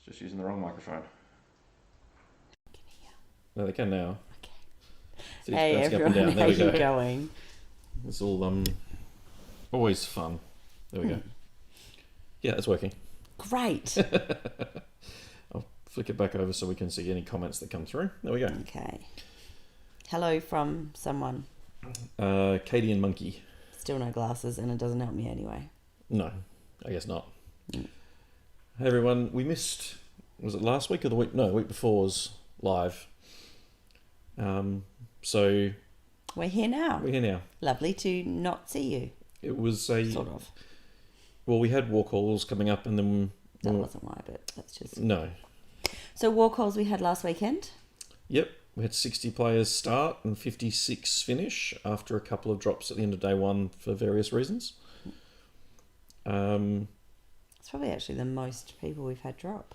It's just using the wrong microphone. Can you hear? No, they can now. Okay. See, Hey bouncing up everyone, and down. how There we you go. going? It's all always fun. There we go. Yeah, it's working. Great. I'll flick it back over so we can see any comments that come through. There we go. Okay. Hello from someone. Katie and Monkey. Still no glasses, and it doesn't help me anyway. No, I guess not. Hey everyone, we missed, was it last week or the week? No, the week before's live. So We're here now. we're here now. Lovely to not see you. It was a, Sort of. well, we had walk halls coming up and then, That wasn't why, but that's just. no. So walk halls we had last weekend. Yep, we had 60 players start and 56 finish after a couple of drops at the end of day one for various reasons. It's probably actually the most people we've had drop.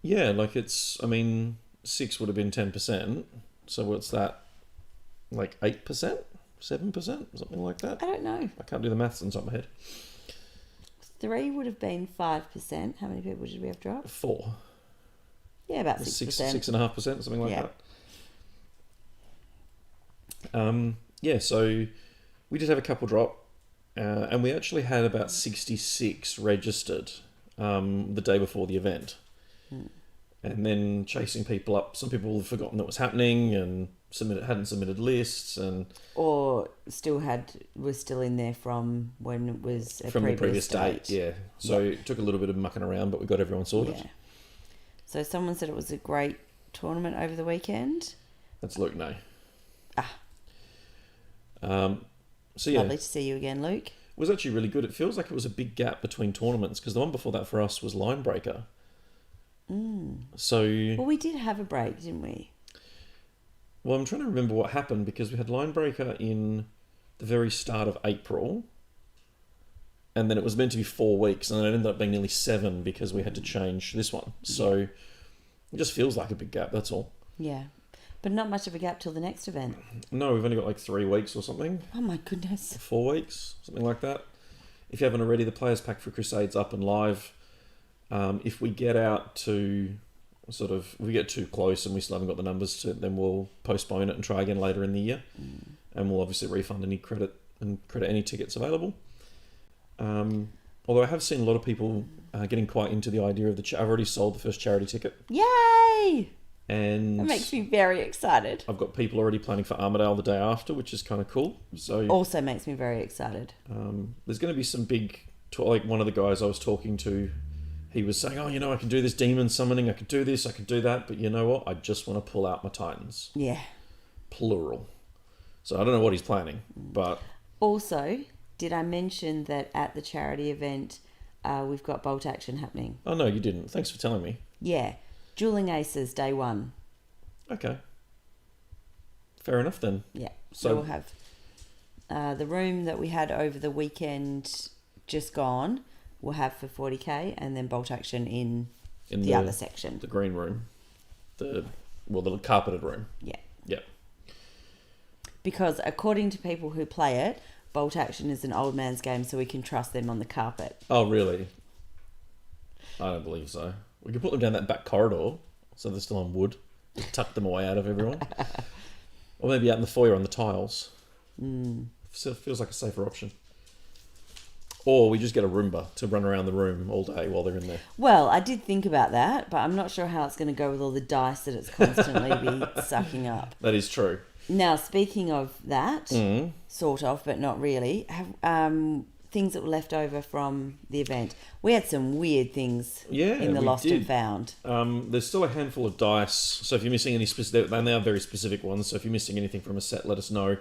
Yeah, like it's, I mean, 6 would have been 10%. So what's that? Like 8%? 7%? Something like that? I don't know. I can't do the maths on top of my head. 3 would have been 5%. How many people did we have drop? 4. Yeah, about 6%. 6.5%, something like Yeah. that. Yeah, so we did have a couple drop. And we actually had about 66 registered the day before the event. And then chasing people up. Some people have forgotten that was happening and hadn't submitted lists and Or was still in there from when it was a from the previous previous date. Yeah. So it took a little bit of mucking around, but we got everyone sorted. Yeah. So someone said it was a great tournament over the weekend. That's Luke, no. Ah. So yeah, Lovely to see you again, Luke. it was actually really good. It feels like it was a big gap between tournaments because the one before that for us was Linebreaker. So, Well, we did have a break, didn't we? well, I'm trying to remember what happened because we had Linebreaker in the very start of April. And then it was meant to be 4 weeks and then it ended up being nearly 7 because we had to change this one. So it just feels like a big gap, that's all. Yeah. But not much of a gap till the next event. No, we've only got like 3 weeks or something. Oh my goodness. 4 weeks, something like that. If you haven't already, the Players Pack for Crusades up and live. If we get out to if we get too close and we still haven't got the numbers to it, then we'll postpone it and try again later in the year. And we'll obviously refund any credit any tickets available. Although I have seen a lot of people getting quite into the idea of I've already sold the first charity ticket. Yay! And That makes me very excited. I've got people already planning for Armidale the day after, which is kind of cool. So Also makes me very excited. there's going to be some big, like one of the guys I was talking to, he was saying, oh, I can do this demon summoning, I could do this, I could do that, but you know what? I just want to pull out my Titans. Yeah. Plural. So I don't know what he's planning, but... Also, did I mention that at the charity event, we've got bolt action happening? Oh, no, you didn't. Thanks for telling me. Yeah. Dueling Aces, day 1. Okay. Fair enough then. Yeah. So- So we'll have the room that we had over the weekend just gone. We'll have for 40k, and then bolt action in the other section. The green room. The carpeted room. Yeah. Yeah. Because according to people who play it, bolt action is an old man's game, so we can trust them on the carpet. Oh, really? I don't believe so. We could put them down that back corridor, so they're still on wood. Tuck them away out of everyone. Or maybe out in the foyer on the tiles. So it feels like a safer option. Or we just get a Roomba to run around the room all day while they're in there. Well, I did think about that, but I'm not sure how it's going to go with all the dice that it's constantly be sucking up. That is true. Now, speaking of that, sort of, but not really, have things that were left over from the event. We had some weird things in the we lost did. and found. There's still a handful of dice, so if you're missing any specific, and they are very specific ones, so if you're missing anything from a set, let us know.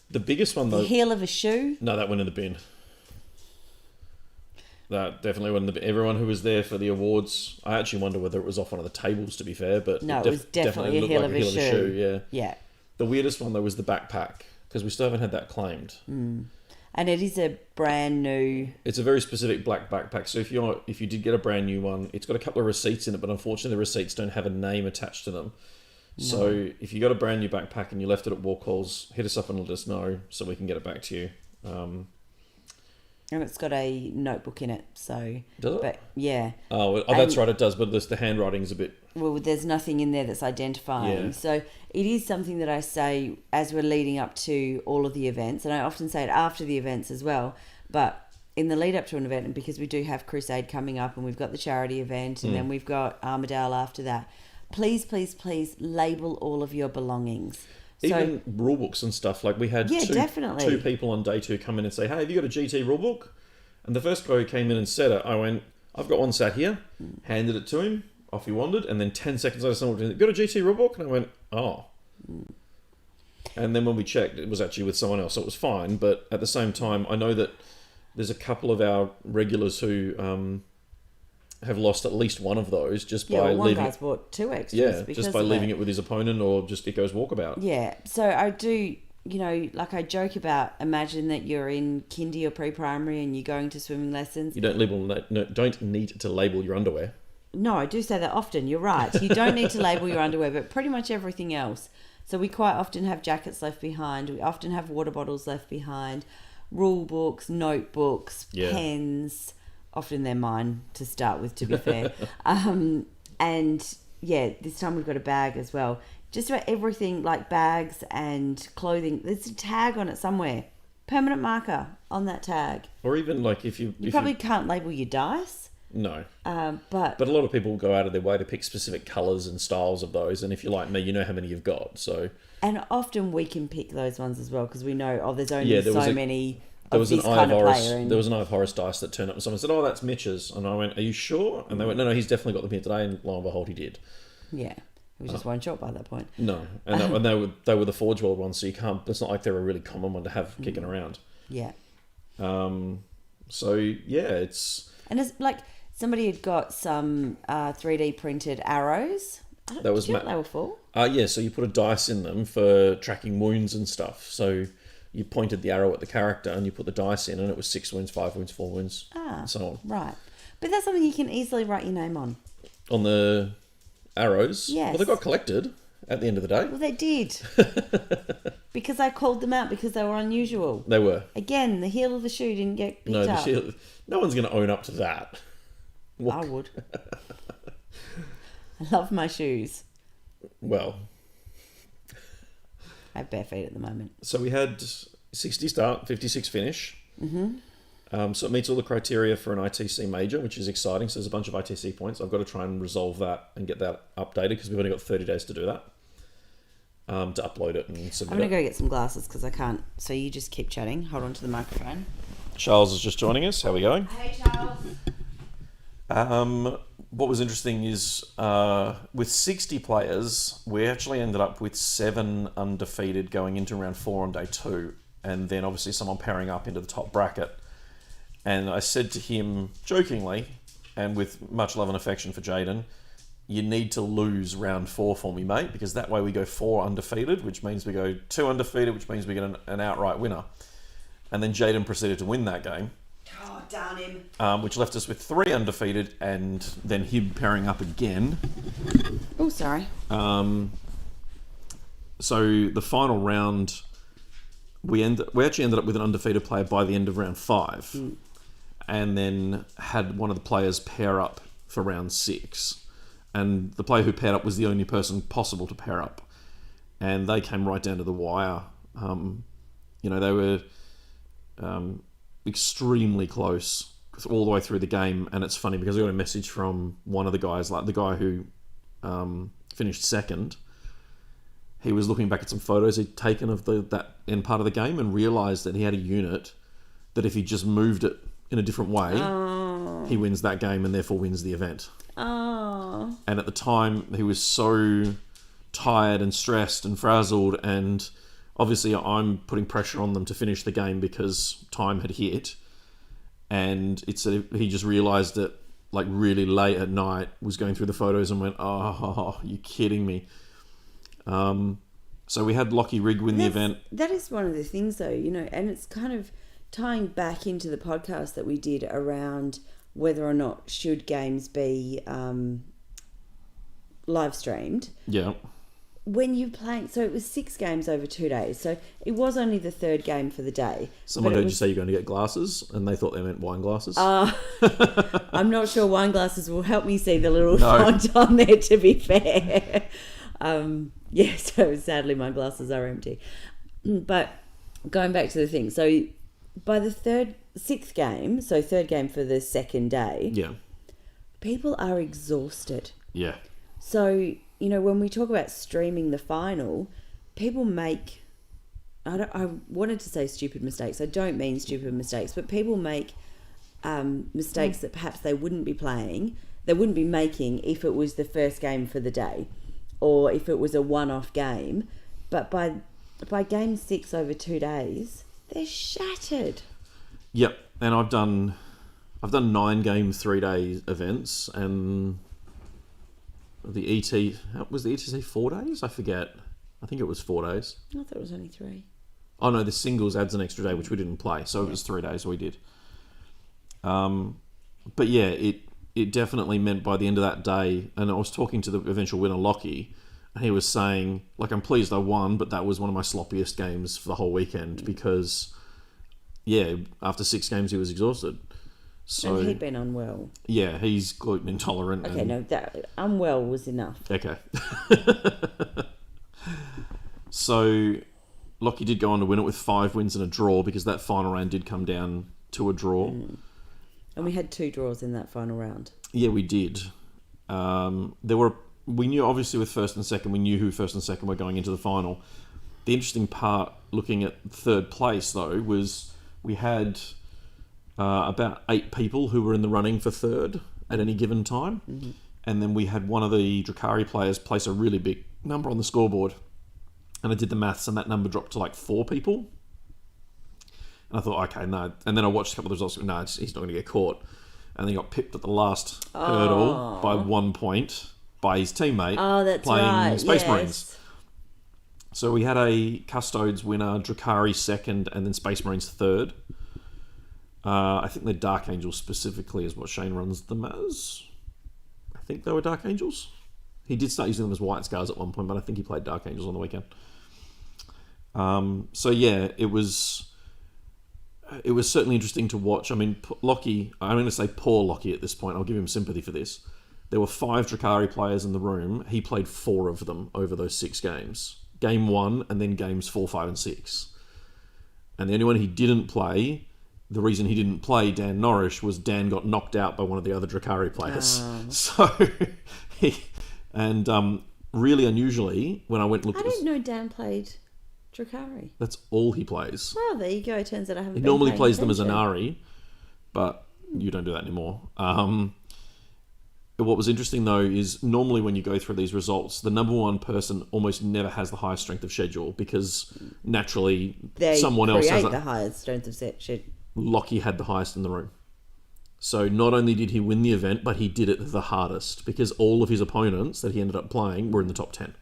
The biggest one, though... The heel of a shoe. No, that went in the bin. That definitely went in the bin. Everyone who was there for the awards, I actually wonder whether it was off one of the tables, to be fair, but No, it was definitely a looked heel like of a shoe. Yeah. Yeah. The weirdest one, though, was the backpack, because we still haven't had that claimed. And it is a brand new... It's a very specific black backpack, so if you did get a brand new one, it's got a couple of receipts in it, but unfortunately the receipts don't have a name attached to them. No. So if you got a brand new backpack and you left it at Walk Halls, hit us up and let us know so we can get it back to you. And it's got a notebook in it, so... Does it? But, yeah. Oh, that's right, it does, but the handwriting's a bit... Well, there's nothing in there that's identifying. Yeah. So it is something that I say as we're leading up to all of the events, and I often say it after the events as well, but in the lead up to an event, and because we do have Crusade coming up, and we've got the charity event, and then we've got Armidale after that, please, please, please label all of your belongings. Even rule books and stuff. Like we had definitely. 2 people on day 2 come in and say, hey, have you got a GT rule book? And the first guy who came in and said it, I went, I've got one sat here, handed it to him, off he wandered, and then 10 seconds later someone went, got a GT rule book? And I went, oh. And then when we checked, it was actually with someone else, so it was fine. But at the same time, I know that there's a couple of our regulars who have lost at least one of those just by one leaving. Guy's bought 2 extras. Yeah, because just by of leaving that. it with his opponent, or just it goes walkabout. Yeah, so I do, like I joke about, imagine that you're in kindy or pre-primary and you're going to swimming lessons. You don't don't need to label your underwear. No, I do say that often. You're right. You don't need to label your underwear, but pretty much everything else. So we quite often have jackets left behind. We often have water bottles left behind, rule books, notebooks, pens. Often they're mine to start with, to be fair. And yeah, this time we've got a bag as well. Just about everything, like bags and clothing. There's a tag on it somewhere. Permanent marker on that tag. Or even like if you probably can't label your dice. No. But a lot of people go out of their way to pick specific colours and styles of those. And if you're like me, you know how many you've got. So. And often we can pick those ones as well because we know, there's only so many. There was an Eye of Horus dice that turned up and someone said, oh, that's Mitch's. And I went, are you sure? And they went, no, he's definitely got them here today. And lo and behold, he did. Yeah. It was just one shot by that point. No. And they were the Forge World ones, so you can't, it's not like they're a really common one to have kicking around. Yeah. So, yeah, it's... And it's like somebody had got some 3D printed arrows. That was they were full? Yeah, so you put a dice in them for tracking wounds and stuff. So... You pointed the arrow at the character and you put the dice in and it was 6 wounds, 5 wounds, 4 wounds, and so on. Right. But that's something you can easily write your name on. On the arrows? Yes. Well, they got collected at the end of the day. Well, they did. Because I called them out because they were unusual. They were. Again, the heel of the shoe didn't get picked up. No one's going to own up to that. I would. I love my shoes. Well... I have bare feet at the moment. So we had 60 start, 56 finish. Mm-hmm. So it meets all the criteria for an ITC major, which is exciting. So there's a bunch of ITC points. I've got to try and resolve that and get that updated because we've only got 30 days to do that. To upload it and submit it. I'm going to go get some glasses because I can't. So you just keep chatting. Hold on to the microphone. Charles is just joining us. How are we going? Hey, Charles. What was interesting is with 60 players, we actually ended up with 7 undefeated going into round 4 on day 2, and then obviously someone pairing up into the top bracket. And I said to him jokingly, and with much love and affection for Jaden, you need to lose round 4 for me, mate, because that way we go 4 undefeated, which means we go 2 undefeated, which means we get an outright winner. And then Jaden proceeded to win that game. Oh, darn him. Which left us with 3 undefeated and then him pairing up again. Oh, sorry. So the final round, we actually ended up with an undefeated player by the end of round 5. And then had one of the players pair up for round 6. And the player who paired up was the only person possible to pair up. And they came right down to the wire. They were... extremely close all the way through the game, and it's funny because I got a message from one of the guys, like the guy who finished second. He was looking back at some photos he'd taken of that end part of the game and realised that he had a unit that if he just moved it in a different way, he wins that game and therefore wins the event. Oh. And at the time, he was so tired and stressed and frazzled, and obviously I'm putting pressure on them to finish the game because time had hit. And he just realised that, like, really late at night, was going through the photos and went, oh, you kidding me. So we had Lockie Rigg win the event. That is one of the things, though, and it's kind of tying back into the podcast that we did around whether or not should games be live streamed. Yeah. when you're playing, so it was 6 games over 2 days. So it was only the third game for the day. Someone heard you say you're going to get glasses, and they thought they meant wine glasses. I'm not sure wine glasses will help me see the little font on there, to be fair. So sadly my glasses are empty. But going back to the thing, so by the sixth game, so third game for the second day, people are exhausted. Yeah. So, when we talk about streaming the final, people make, I wanted to say stupid mistakes. I don't mean stupid mistakes, but people make mistakes that perhaps they wouldn't be making if it was the first game for the day, or if it was a one-off game. But by game 6 over 2 days, they're shattered. Yep, and I've done 9 game 3-day events, and the was the ETC 4 days? I forget. I think it was 4 days. I thought it was only 3. Oh no, the singles adds an extra day, which we didn't play, so it was 3 days we did. But yeah, it definitely meant by the end of that day, and I was talking to the eventual winner, Lockie, and he was saying, like, I'm pleased I won, but that was one of my sloppiest games for the whole weekend because, after 6 games he was exhausted. So, and he'd been unwell. Yeah, he's gluten intolerant. Okay, no, that unwell was enough. Okay. So, Lockie did go on to win it with 5 wins and a draw because that final round did come down to a draw. And we had 2 draws in that final round. Yeah, we did. We knew, obviously, with first and second, we knew who first and second were going into the final. The interesting part, looking at third place, though, was we had about 8 people who were in the running for third at any given time. Mm-hmm. And then we had one of the Drukhari players place a really big number on the scoreboard. And I did the maths, and that number dropped to like 4 people. And I thought, okay, no. And then I watched a couple of the results. No, he's not going to get caught. And then he got pipped at the last hurdle by 1 point by his teammate playing Space Marines. So we had a Custodes winner, Drukhari second, and then Space Marines third. I think they're Dark Angels specifically is what Shane runs them as. I think they were Dark Angels. He did start using them as White Scars at one point, but I think he played Dark Angels on the weekend. So yeah, it was certainly interesting to watch. I mean, Lockie, I'm going to say poor Lockie at this point. I'll give him sympathy for this. There were 5 Drukhari players in the room. He played 4 of them over those 6 games. Game 1 and then games 4, 5 and 6. And the only one he didn't play, the reason he didn't play, Dan Norrish, was Dan got knocked out by one of the other Drukhari players. So, really unusually, when I went and looked I didn't know Dan played Drukhari. That's all he plays. Well, there you go. Turns out I haven't. He normally plays them as Anari, but you don't do that anymore. What was interesting though is normally when you go through these results, the number 1 person almost never has the highest strength of schedule because naturally someone else has the highest strength of schedule. Lockie had the highest in the room. So not only did he win the event, but he did it the hardest because all of his opponents that he ended up playing were in the top 10.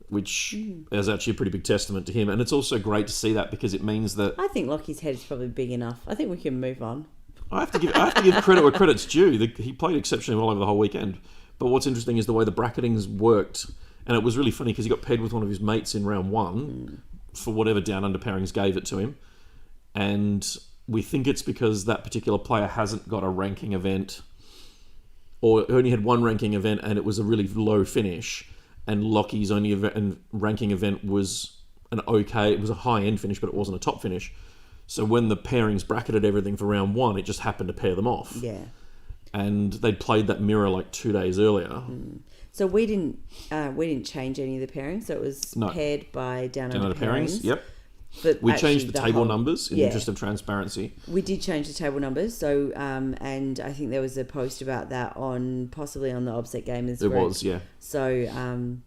Which is actually a pretty big testament to him. And it's also great to see that because it means that... I think Lockie's head is probably big enough. I think we can move on. I have to give credit where credit's due. He played exceptionally well over the whole weekend. But what's interesting is the way the bracketings worked. And it was really funny because he got paired with one of his mates in round 1 for whatever Down Under pairings gave it to him. And we think it's because that particular player hasn't got a ranking event or only had 1 ranking event and it was a really low finish. And Lockie's only ranking event was it was a high-end finish, but it wasn't a top finish. So when the pairings bracketed everything for round 1, it just happened to pair them off. Yeah. And they'd played that mirror like 2 days earlier. So we didn't change any of the pairings. So it was paired by down under pairings. Yep. But we changed the table numbers in the interest of transparency. We did change the table numbers. So and I think there was a post about that possibly on the Obsec Gamers. There was, yeah. So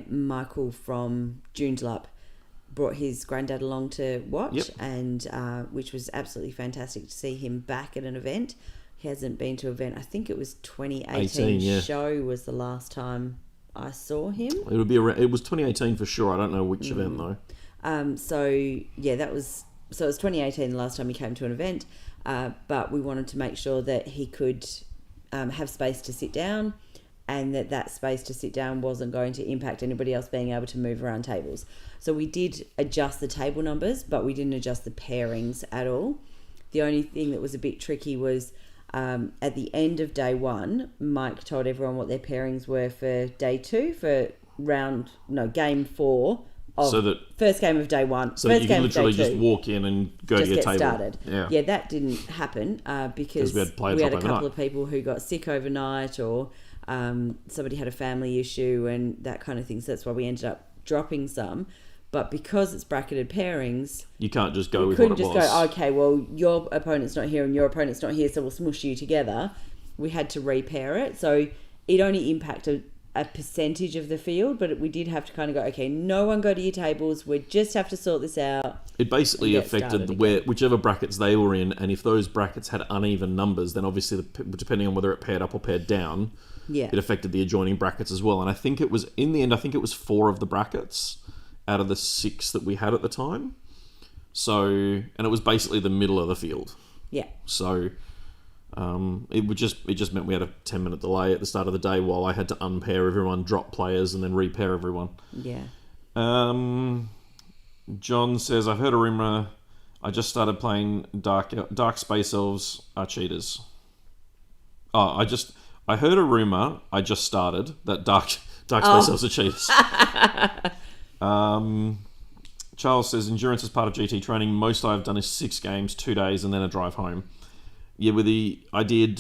Michael from Joondalup brought his granddad along to watch, and which was absolutely fantastic to see him back at an event. He hasn't been to an event. I think it was 2018 show was the last time I saw him. It was 2018 for sure. I don't know which event though. It was 2018 the last time he came to an event, but we wanted to make sure that he could have space to sit down and that space to sit down wasn't going to impact anybody else being able to move around tables. So we did adjust the table numbers, but we didn't adjust the pairings at all. The only thing that was a bit tricky was at the end of day one, Mike told everyone what their pairings were for day two, for game 4 of So that first game of day one. So first you game can of day literally two, just walk in and go just to your get table. started. Yeah. That didn't happen because we had players we had a off couple overnight. of people who got sick overnight, or somebody had a family issue and that kind of thing. So that's why we ended up dropping some. But because it's bracketed pairings, You can't just go we with what couldn't it just was. go, okay, well, your opponent's not here and your opponent's not here, so we'll smush you together. We had to repair it. So it only impacted a percentage of the field, but we did have to kind of go, okay, no one go to your tables. We just have to sort this out. It basically and get affected started whichever brackets they were in, and if those brackets had uneven numbers, then obviously, depending on whether it paired up or paired down, Yeah. it affected the adjoining brackets as well. And I think it was, in the end, 4 of the brackets out of the 6 that we had at the time. So, and it was basically the middle of the field. Yeah. So, it just meant we had a 10-minute delay at the start of the day while I had to unpair everyone, drop players, and then repair everyone. Yeah. John says, I've heard a rumour I just started playing Dark Space Elves are cheaters. I heard a rumour I just started that Dark Space Elves are cheaters. Charles says, endurance is part of GT training. Most I've done is 6 games, 2 days, and then a drive home. Yeah, I did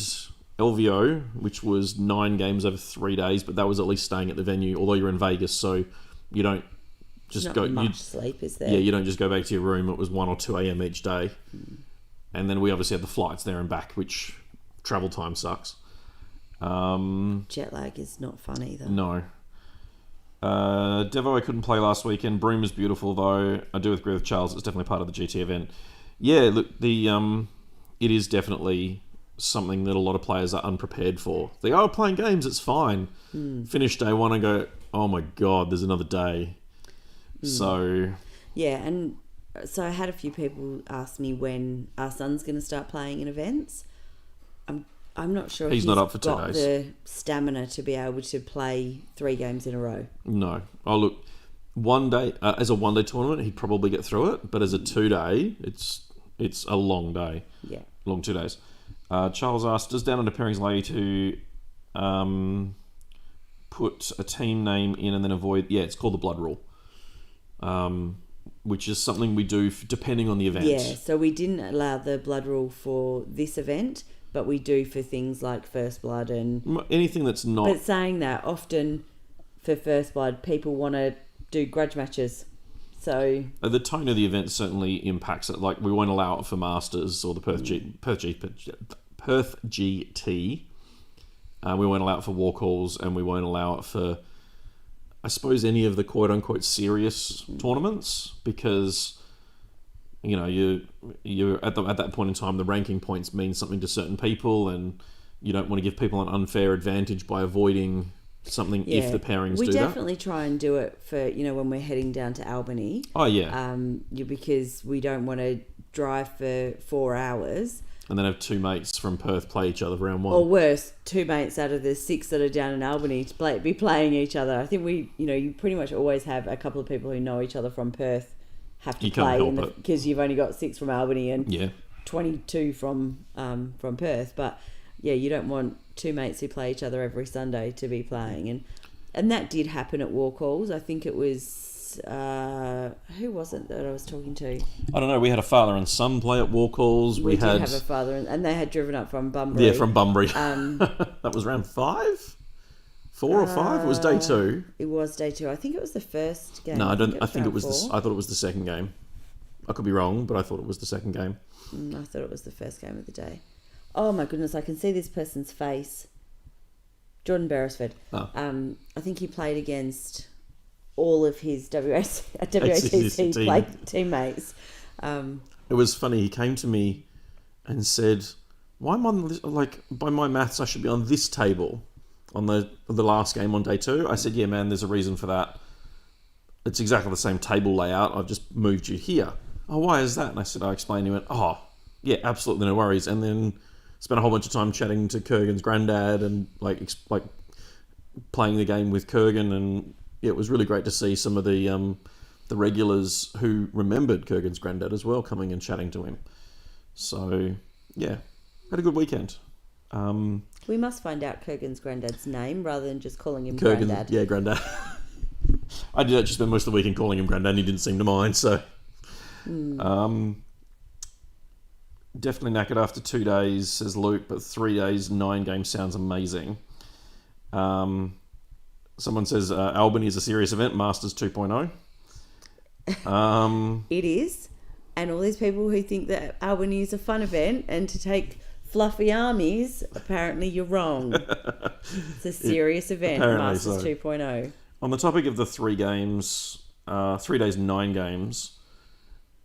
LVO, which was 9 games over 3 days, but that was at least staying at the venue, although you're in Vegas, so you don't just Not go... much sleep, is there? Yeah, you don't just go back to your room. It was 1 or 2 a.m. each day. And then we obviously had the flights there and back, which travel time sucks. Jet lag is not fun either. No. Devo, I couldn't play last weekend. Broome is beautiful, though. I do agree with Charles. It's definitely part of the GT event. Yeah, look, it is definitely something that a lot of players are unprepared for. They go, playing games, it's fine. Finish day one and go, oh my God, there's another day. So... Yeah, and so I had a few people ask me when our son's going to start playing in events. I'm not sure if He's not up for 2 got days. the stamina to be able to play 3 games in a row. No. Oh, look, one day, as a one-day tournament, he'd probably get through it, but as a 2-day, it's a long day. Yeah. Long 2 days. Charles asked, does Down Under Pairings allow you to put a team name in and then avoid... Yeah, it's called the Blood Rule, which is something we do depending on the event. Yeah, so we didn't allow the blood rule for this event, but we do for things like First Blood and... Anything that's not... But saying that, often for First Blood, people want to do grudge matches. So... The tone of the event certainly impacts it. Like, we won't allow it for Masters or the Perth GT. We won't allow it for walk halls, and we won't allow it for, I suppose, any of the quote-unquote serious tournaments, because... You know, you're at that point in time, the ranking points mean something to certain people, and you don't want to give people an unfair advantage by avoiding something if the pairings we do that. We definitely try and do it for, when we're heading down to Albany. Oh, yeah. Because we don't want to drive for 4 hours. And then have 2 mates from Perth play each other round 1. Or worse, 2 mates out of the 6 that are down in Albany to be playing each other. I think you pretty much always have a couple of people who know each other from Perth have to play because you've only got 6 from Albany and 22 from Perth. But yeah, you don't want 2 mates who play each other every Sunday to be playing, and that did happen at walk halls. I think it was who was it that I was talking to? I don't know. We had a father and son play at walk halls. We did have a father, and they had driven up from Bunbury. Yeah, from Bunbury. That was round 5. 4 or 5? It was day 2. It was day 2. I think it was the first game. No, I don't. I think it round was. 4. I thought it was the second game. I could be wrong, but I thought it was the second game. I thought it was the first game of the day. Oh my goodness! I can see this person's face. Jordan Beresford. Oh. I think he played against all of his WACC teammates. It was funny. He came to me and said, "Why am I on this, by my maths? I should be on this table." On the last game on day 2, I said, yeah, man, there's a reason for that. It's exactly the same table layout. I've just moved you here. Oh, why is that? And I said, I explained. He went, oh, yeah, absolutely no worries. And then spent a whole bunch of time chatting to Kurgan's granddad and playing the game with Kurgan, and it was really great to see some of the regulars who remembered Kurgan's granddad as well coming and chatting to him. So yeah, had a good weekend. We must find out Kurgan's granddad's name rather than just calling him Kurgan, granddad. yeah, granddad. I did actually spend most of the weekend calling him granddad, and he didn't seem to mind. So definitely knackered after 2 days, says Luke, but 3 days, 9 games sounds amazing. Someone says Albany is a serious event, Masters 2.0. It is. And all these people who think that Albany is a fun event and to take fluffy armies, apparently you're wrong. It's a serious event, Masters so. 2.0. On the topic of the 3 games, 3 days, 9 games,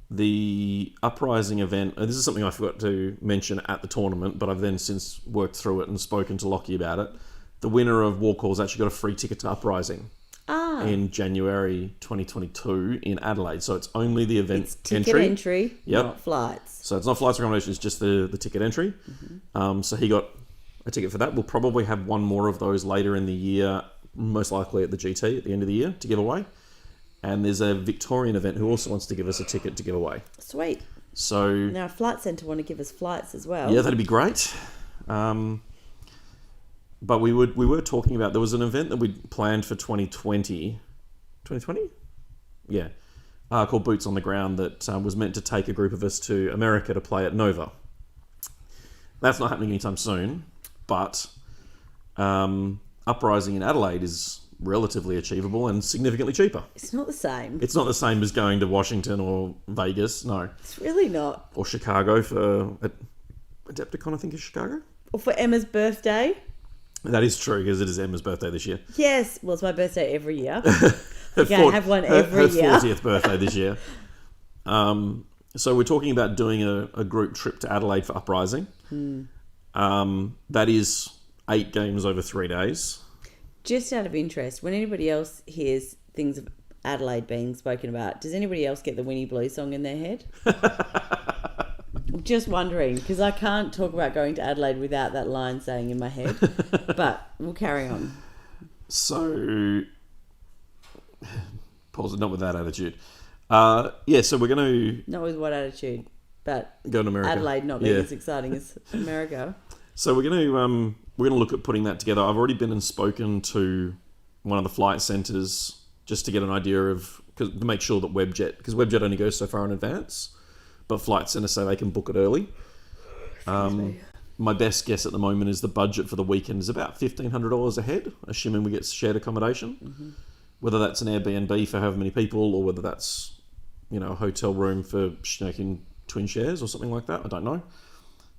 the Uprising event, this is something I forgot to mention at the tournament, but I've then since worked through it and spoken to Lockie about it. The winner of War Calls actually got a free ticket to Uprising in January 2022 in Adelaide. So it's only the event it's ticket entry, not flights. So it's not flights or accommodation, it's just the ticket entry. Mm-hmm. So he got a ticket for that. We'll probably have one more of those later in the year, most likely at the GT at the end of the year to give away. And there's a Victorian event who also wants to give us a ticket to give away. Sweet. So now Flight Centre want to give us flights as well. Yeah, that'd be great. But we were talking about, there was an event that we'd planned for 2020. 2020? Yeah. Called Boots on the Ground that was meant to take a group of us to America to play at Nova. That's not happening anytime soon, but Uprising in Adelaide is relatively achievable and significantly cheaper. It's not the same. It's not the same as going to Washington or Vegas, no. It's really not. Or Chicago for Adepticon, I think is Chicago. Or for Emma's birthday. That is true, because it is Emma's birthday this year. Yes, well, it's my birthday every year. Okay, I have one every year. Her 40th birthday this year. So we're talking about doing a group trip to Adelaide for Uprising. That is 8 games over 3 days. Just out of interest, when anybody else hears things of Adelaide being spoken about, does anybody else get the Winnie Blue song in their head? I'm just wondering, because I can't talk about going to Adelaide without that line saying in my head. But we'll carry on. So, pause it, not with that attitude. So we're going to... Not with what attitude, but go to America. Adelaide not being as exciting as America. So we're going to look at putting that together. I've already been and spoken to one of the flight centres just to get an idea of, to make sure that because Webjet only goes so far in advance, but flight centres say they can book it early. My best guess at the moment is the budget for the weekend is about $1,500 a head, assuming we get shared accommodation. Mm-hmm. Whether that's an Airbnb for however many people, or whether that's a hotel room for twin shares or something like that, I don't know.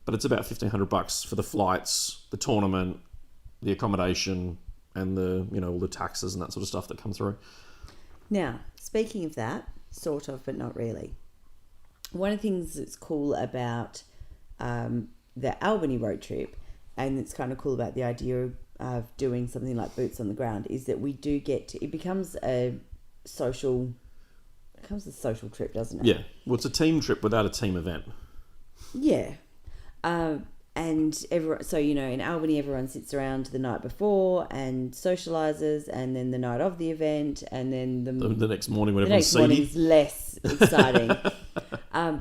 But it's about $1,500 for the flights, the tournament, the accommodation, and all the taxes and that sort of stuff that come through. Now, speaking of that, sort of, but not really. One of the things that's cool about the Albany road trip, and it's kind of cool about the idea of doing something like Boots on the Ground, is that we do it becomes a social trip, doesn't it? Yeah. Well, it's a team trip without a team event. Yeah. And everyone, so in Albany, everyone sits around the night before and socialises, and then the night of the event, and then the next morning when everyone's seedy. The next morning is less exciting.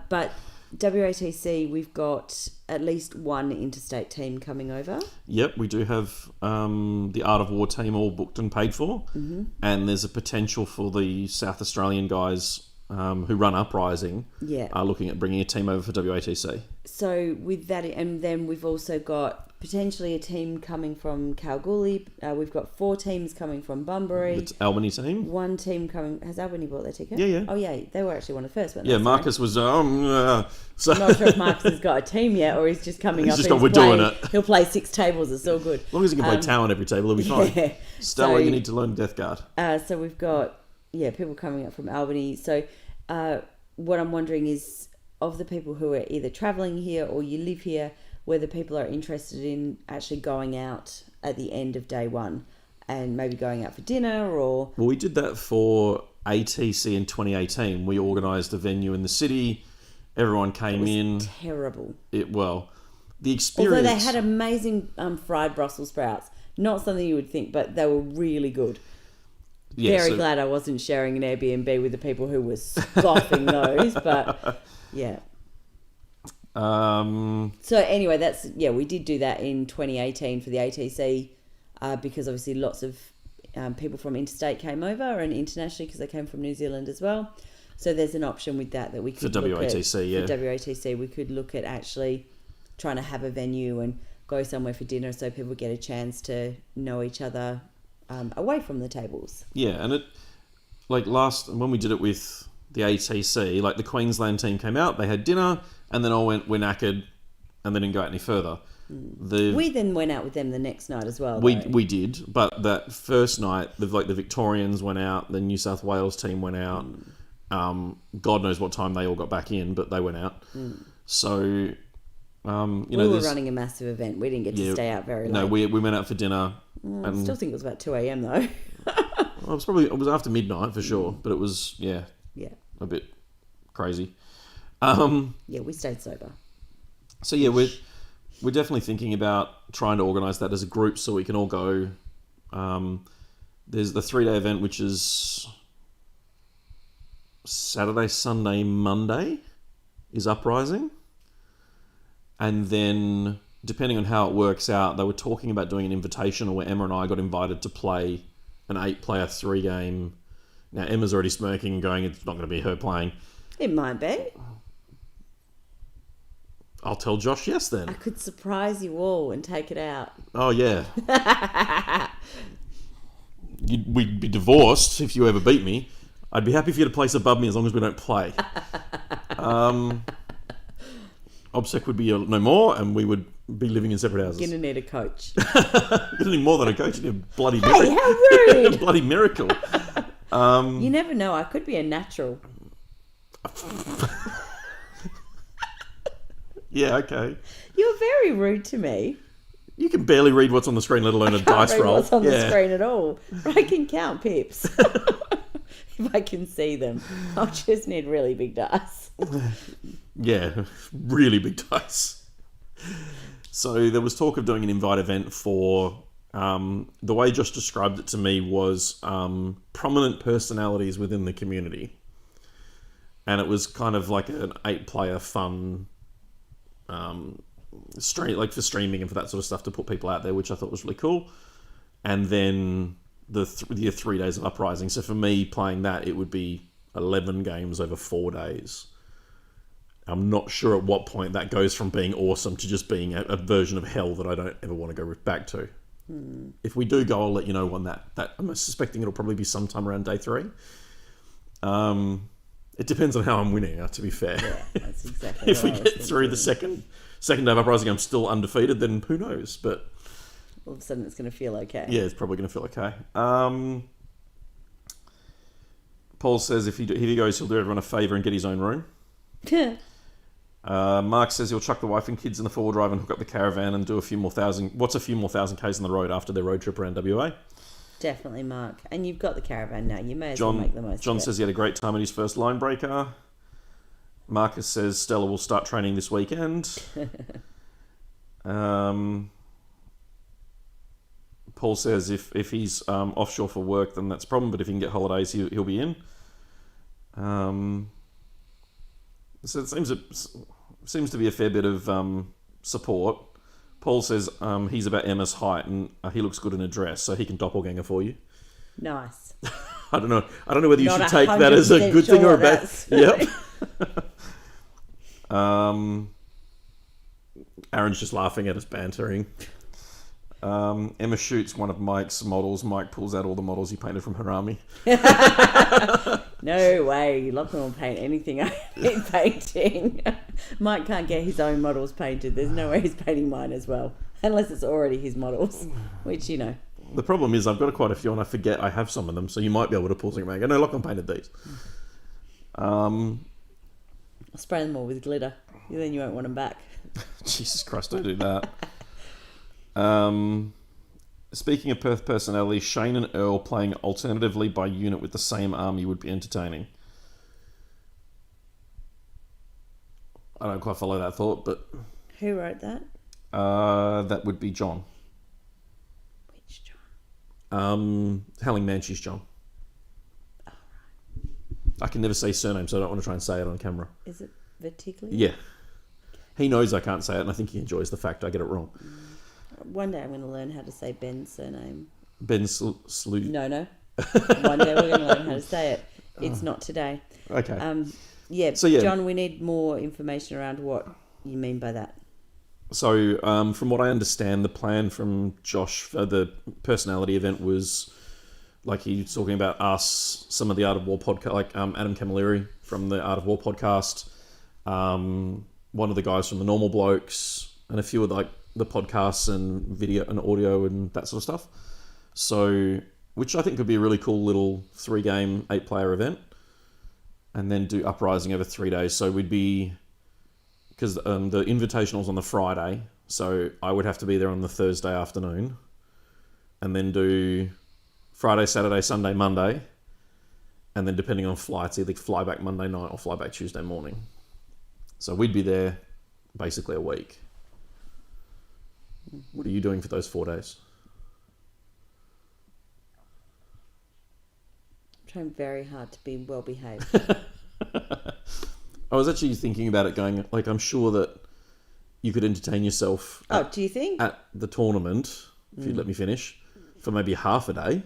But WATC, we've got at least one interstate team coming over. Yep, we do have the Art of War team all booked and paid for, and there's a potential for the South Australian guys who run Uprising are looking at bringing a team over for WATC. So with that, and then we've also got potentially a team coming from Kalgoorlie. We've got 4 teams coming from Bunbury. The Albany team. 1 team coming... Has Albany bought their ticket? Yeah. Oh, yeah. They were actually one of the first ones. Yeah, Marcus was... So I'm not sure if Marcus has got a team yet, or he's just coming up and doing it. He'll play 6 tables. It's all good. As long as he can play Tau on every table, he'll be fine. Stella, you need to learn Death Guard. So we've got, people coming up from Albany. So what I'm wondering is, of the people who are either travelling here or you live here, whether people are interested in actually going out at the end of day 1 and maybe going out for dinner or... Well, we did that for ATC in 2018. We organised a venue in the city. Everyone came in. Terrible. The experience... Although they had amazing fried Brussels sprouts. Not something you would think, but they were really good. Yeah, Very glad I wasn't sharing an Airbnb with the people who were scoffing those, but yeah. So anyway, we did do that in 2018 for the ATC because obviously lots of people from interstate came over and internationally because they came from New Zealand as well. So there's an option with that we could for WATC, For WATC, we could look at actually trying to have a venue and go somewhere for dinner so people get a chance to know each other away from the tables. Yeah, and it when we did it with the ATC, like the Queensland team came out, they had dinner, and then all we're knackered, and they didn't go out any further. We then went out with them the next night as well. We did, but that first night, the Victorians went out, the New South Wales team went out. God knows what time they all got back in, but they went out. So, we were running a massive event. We didn't get to stay out very late. No, we went out for dinner. I still think it was about 2 a.m. though. It was after midnight for sure, but it was a bit crazy. We stayed sober. So yeah, we're definitely thinking about trying to organise that as a group so we can all go. There's the 3-day event, which is Saturday, Sunday, Monday is Uprising. And then, depending on how it works out, they were talking about doing an invitational where Emma and I got invited to play an 8-player 3-game. Now, Emma's already smirking and going, it's not going to be her playing. It might be. I'll tell Josh yes then. I could surprise you all and take it out. Oh, yeah. We'd be divorced if you ever beat me. I'd be happy for you to place above me as long as we don't play. OBSEC would be no more, and we would be living in separate houses. You're going to need a coach. You're going to need more than a coach. You need a bloody Hey, miracle. how rude! A bloody miracle. You never know. I could be a natural. Yeah, okay. You're very rude to me. You can barely read what's on the screen, let alone a dice Can't read roll. what's on the screen at all. I can count pips. If I can see them. I'll just need really big dice. Yeah, really big dice. So there was talk of doing an invite event for... the way Josh described it to me was prominent personalities within the community. And it was kind of like an 8-player fun... like for streaming and for that sort of stuff to put people out there, which I thought was really cool. And then the 3 days of Uprising. So for me, playing that, it would be 11 games over 4 days. I'm not sure at what point that goes from being awesome to just being a version of hell that I don't ever want to go back to. If we do go, I'll let you know on that. I'm suspecting it'll probably be sometime around day 3. It depends on how I'm winning, to be fair. Yeah, that's exactly If we get through the second day of Uprising, I'm still undefeated, then who knows? But all of a sudden it's going to feel okay. yeah, it's probably going to feel okay. Paul says if he goes, he'll do everyone a favour and get his own room. Mark says he'll chuck the wife and kids in the 4-wheel drive and hook up the caravan and do a few more thousand Ks on the road after their road trip around WA. Definitely, Mark. And you've got the caravan now. You may as well make the most John of it. says he had a great time at his first line breaker. Marcus says Stella will start training this weekend. Paul says if he's offshore for work, then that's a problem. But if he can get holidays, he'll be in. So it seems to be a fair bit of support. Paul says he's about Emma's height and he looks good in a dress, so he can doppelganger for you. Nice. I don't know whether you Not should take that as a good thing or a bad. Yep. Aaron's just laughing at us bantering. Emma shoots one of Mike's models. Mike pulls out all the models he painted from her army. No way. Lachlan will paint anything I've been painting. Mike can't get his own models painted. There's no way he's painting mine as well. Unless it's already his models, which, you know. The problem is I've got quite a few and I forget I have some of them, so you might be able to pull something back. No, Lachlan painted these. I'll spray them all with glitter. Then you won't want them back. Jesus Christ, don't do that. Speaking of Perth personality, Shane and Earl playing alternatively by unit with the same army would be entertaining. I don't quite follow that thought, but... Who wrote that? That would be John. Which Helling Manchie's John. I can never say his surname, so I don't want to try and say it on camera. Is it Vertiglia? Yeah. He knows I can't say it, and I think he enjoys the fact I get it wrong. One day I'm going to learn how to say Ben's surname. Ben Slew. No. One day we're going to learn how to say it. It's not today. Okay. So, John, we need more information around what you mean by that. So, from what I understand, the plan from Josh for the personality event was, like, he's talking about us, some of the Art of War podcast, like Adam Camilleri from the Art of War podcast, one of the guys from the Normal Blokes, and a few of the podcasts and video and audio and that sort of stuff. So, which I think could be a really cool little 3-game, 8-player event, and then do Uprising over 3 days. So we'd be, because the Invitational's on the Friday, so I would have to be there on the Thursday afternoon, and then do Friday, Saturday, Sunday, Monday, and then depending on flights, either fly back Monday night or fly back Tuesday morning. So we'd be there basically a week. What are you doing for those 4 days? I'm trying very hard to be well behaved. I was actually thinking about it going, like, I'm sure that you could entertain yourself Do you think? at the tournament, if you'd let me finish, for maybe half a day.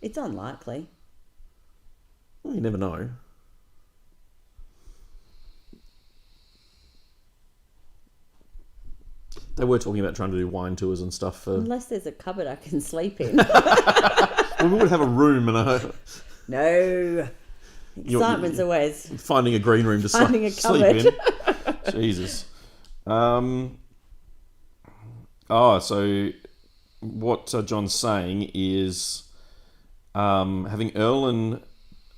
It's unlikely. Well, you never know. They were talking about trying to do wine tours and stuff. Unless there's a cupboard I can sleep in. Well, we would have a room and No. Excitement's always finding a green room to finding a sleep cupboard. in. Jesus. So what John's saying is having Earl and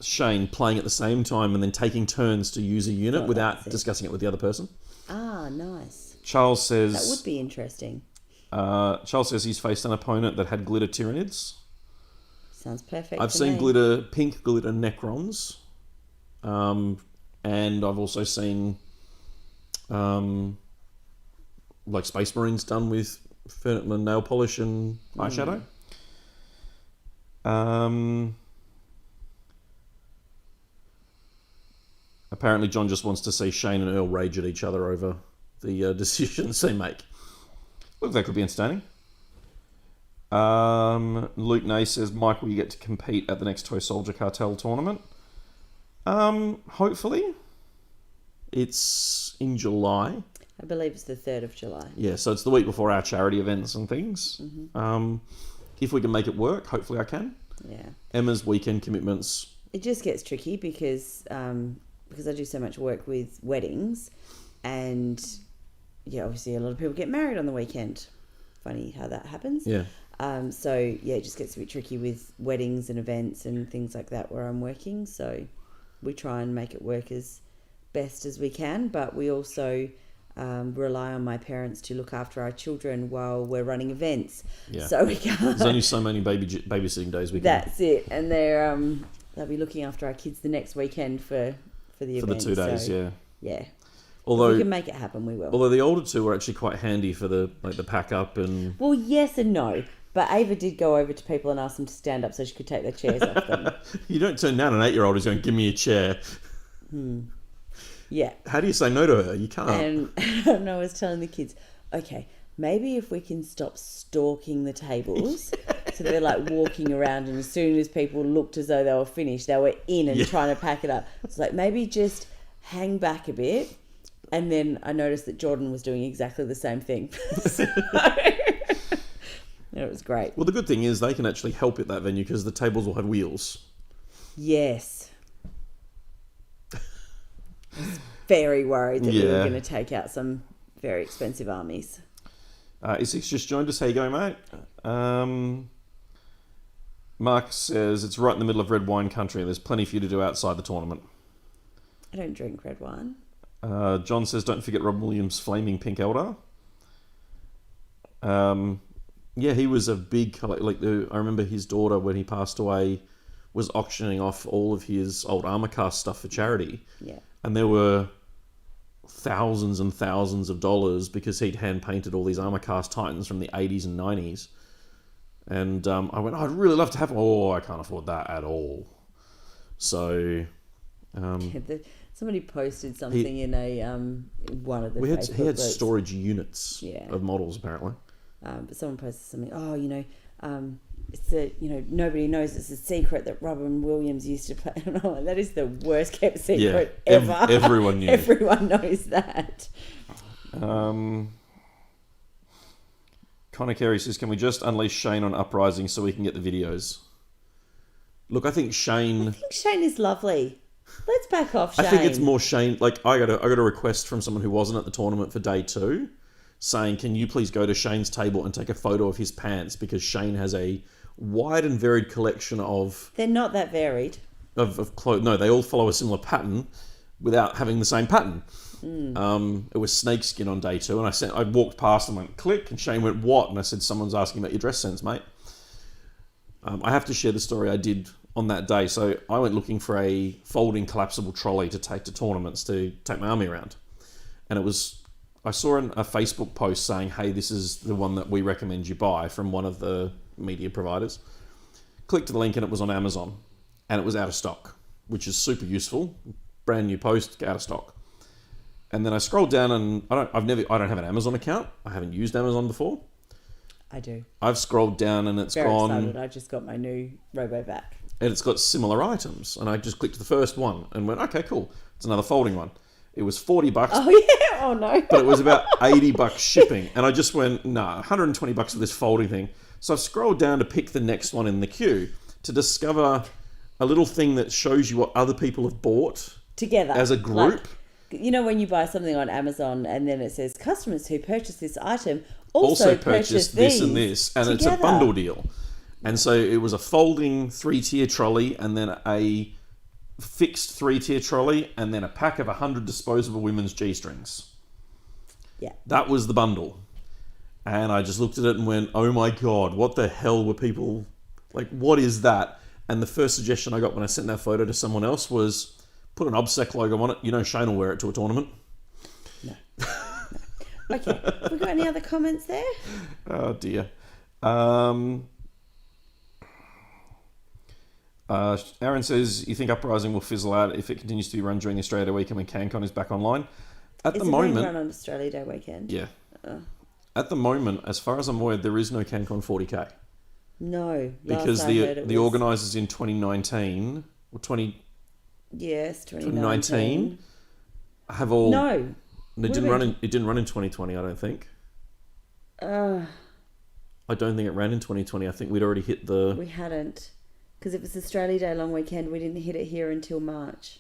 Shane playing at the same time and then taking turns to use a unit without discussing it with the other person. Ah, nice. Charles says... That would be interesting. Charles says he's faced an opponent that had glitter Tyranids. Sounds perfect. I've seen pink glitter Necrons. And I've also seen like Space Marines done with Fernitman nail polish and eyeshadow. Apparently John just wants to see Shane and Earl rage at each other over the decisions they make. Look, that could be entertaining. Luke Ney says, Michael, you get to compete at the next Toy Soldier Cartel tournament. Hopefully. It's in July. I believe it's the 3rd of July. Yeah, so it's the week before our charity events and things. Mm-hmm. If we can make it work, hopefully I can. Yeah. Emma's weekend commitments. It just gets tricky because I do so much work with weddings, and obviously a lot of people get married on the weekend. Funny how that happens. Yeah. It just gets a bit tricky with weddings and events and things like that where I'm working. So we try and make it work as best as we can, but we also rely on my parents to look after our children while we're running events. Yeah. So we can't. There's only so many babysitting days we can. That's it, and they'll be looking after our kids the next weekend for the event. For the 2 days, so, yeah. Although if we can make it happen, we will. Although the older two were actually quite handy for the pack up and. Well, yes and no. But Ava did go over to people and ask them to stand up so she could take their chairs off them. You don't turn down an 8-year-old who's going, give me a chair. Yeah. How do you say no to her? You can't. And I was telling the kids, okay, maybe if we can stop stalking the tables. So they're like walking around, and as soon as people looked as though they were finished, they were in and trying to pack it up. It's like, maybe just hang back a bit. And then I noticed that Jordan was doing exactly the same thing. It was great. Well, the good thing is they can actually help at that venue because the tables will have wheels. Yes. I was very worried that we were going to take out some very expensive armies. Essex just joined us. How you going, mate? Mark says, it's right in the middle of red wine country. There's plenty for you to do outside the tournament. I don't drink red wine. John says, don't forget Rob Williams' Flaming Pink Eldar. Yeah, he was a big... I remember his daughter, when he passed away, was auctioning off all of his old armor cast stuff for charity. Yeah. And there were thousands and thousands of dollars because he'd hand-painted all these armor cast Titans from the 80s and 90s. And I went, I'd really love to have. Oh, I can't afford that at all. So somebody posted something in a one of the Facebook he had groups. storage units of models apparently. But someone posted something. Oh, it's nobody knows it's a secret that Robin Williams used to play. And I'm like, that is the worst kept secret ever. Everyone knew. Everyone knows that. Connor Carey says, can we just unleash Shane on Uprising so we can get the videos? Look, I think Shane is lovely. Let's back off Shane. I think it's more Shane. Like, I got a request from someone who wasn't at the tournament for day 2 saying, can you please go to Shane's table and take a photo of his pants, because Shane has a wide and varied collection of... They're not that varied. Of clothes. No, they all follow a similar pattern without having the same pattern. It was snakeskin on day 2, and I walked past and went click, and Shane went, what? And I said, someone's asking about your dress sense, mate. I have to share the story I did on that day. So I went looking for a folding collapsible trolley to take to tournaments to take my army around, and I saw a Facebook post saying, hey, this is the one that we recommend you buy from one of the media providers. Clicked the link and it was on Amazon, and it was out of stock, which is super useful. Brand new post, out of stock. And then I scrolled down, and I don't have an Amazon account. I haven't used Amazon before. I do. I've scrolled down and it's Very gone. excited. I just got my new RoboVac. And it's got similar items. And I just clicked the first one and went, okay, cool. It's another folding one. It was $40. Oh yeah. Oh no. But it was about $80 shipping. And I just went, nah, $120 for this folding thing. So I've scrolled down to pick the next one in the queue to discover a little thing that shows you what other people have bought together as a group. Like, when you buy something on Amazon and then it says customers who purchase this item also purchase this and this, and together. It's a bundle deal. And so it was a folding 3-tier trolley, and then a fixed 3-tier trolley, and then a pack of 100 disposable women's G-strings. Yeah. That was the bundle. And I just looked at it and went, oh my God, what the hell were people... Like, what is that? And the first suggestion I got when I sent that photo to someone else was, put an OBSEC logo on it. Shane will wear it to a tournament. No. Okay. Have we got any other comments there? Oh, dear. Aaron says, you think Uprising will fizzle out if it continues to be run during the Australia Day weekend when CanCon is back online? At the moment... Is it run on Australia Day weekend? Yeah. At the moment, as far as I'm aware, there is no CanCon 40K. No. Because the organisers in 2019... or 20... Yes, 2019 have all... No. It didn't run in 2020, I don't think. I don't think it ran in 2020. I think we'd already hit the... We hadn't. Because it was Australia Day long weekend. We didn't hit it here until March.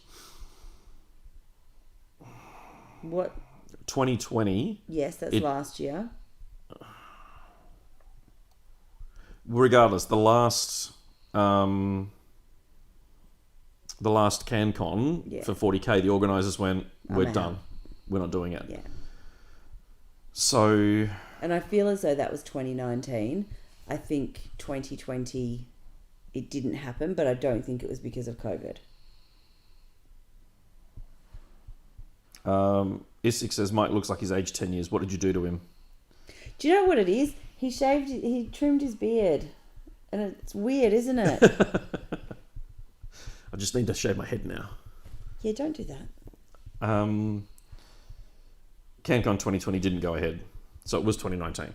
What? 2020. Yes, that's last year. Regardless, the last CanCon for 40K, the organisers went, we're done. We're not doing it. Yeah. So... And I feel as though that was 2019. I think 2020, it didn't happen, but I don't think it was because of COVID. Isaac says, Mike looks like he's aged 10 years. What did you do to him? Do you know what it is? He trimmed his beard. And it's weird, isn't it? I just need to shave my head now. Yeah, don't do that. CanCon 2020 didn't go ahead. So it was 2019.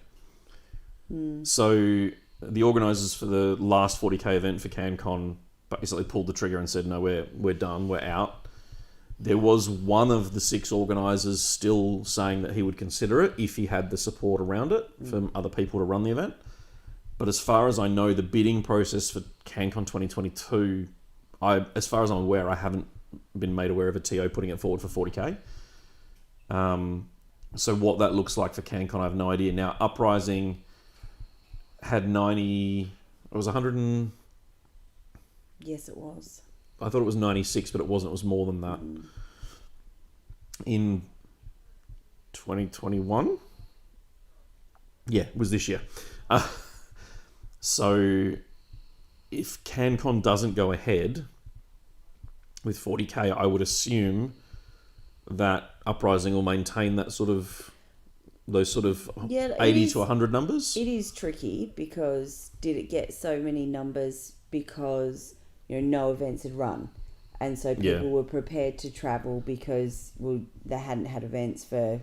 So the organisers for the last 40K event for CanCon basically pulled the trigger and said, no, we're done, we're out. There was one of the 6 organisers still saying that he would consider it if he had the support around it from other people to run the event. But as far as I know, the bidding process for CanCon 2022, as far as I'm aware, I haven't been made aware of a TO putting it forward for 40K. So what that looks like for CanCon, I have no idea. Now, Uprising had 90... It was 100 and... Yes, it was. I thought it was 96, but it wasn't. It was more than that. In 2021? Yeah, it was this year. So if CanCon doesn't go ahead with 40K, I would assume that Uprising will maintain that sort of those sort of Yeah, 80 to 100 numbers? It is tricky because did it get so many numbers because no events had run, and so people were prepared to travel because they hadn't had events for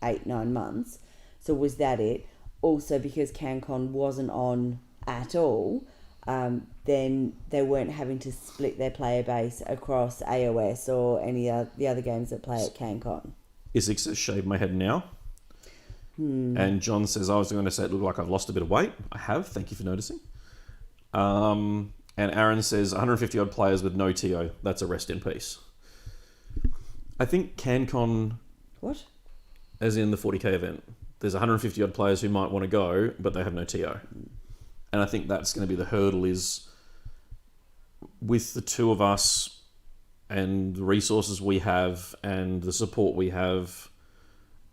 8-9 months. So was that it? Also because CanCon wasn't on at all, then they weren't having to split their player base across AOS or any of the other games that play at CanCon. Isaac says, shave my head now. And John says, I was going to say it looked like I've lost a bit of weight. I have. Thank you for noticing. And Aaron says 150 odd players with no TO. That's a rest in peace. I think CanCon... What? As in the 40k event. There's 150 odd players who might want to go, but they have no TO. And I think that's going to be the hurdle is with the two of us and the resources we have and the support we have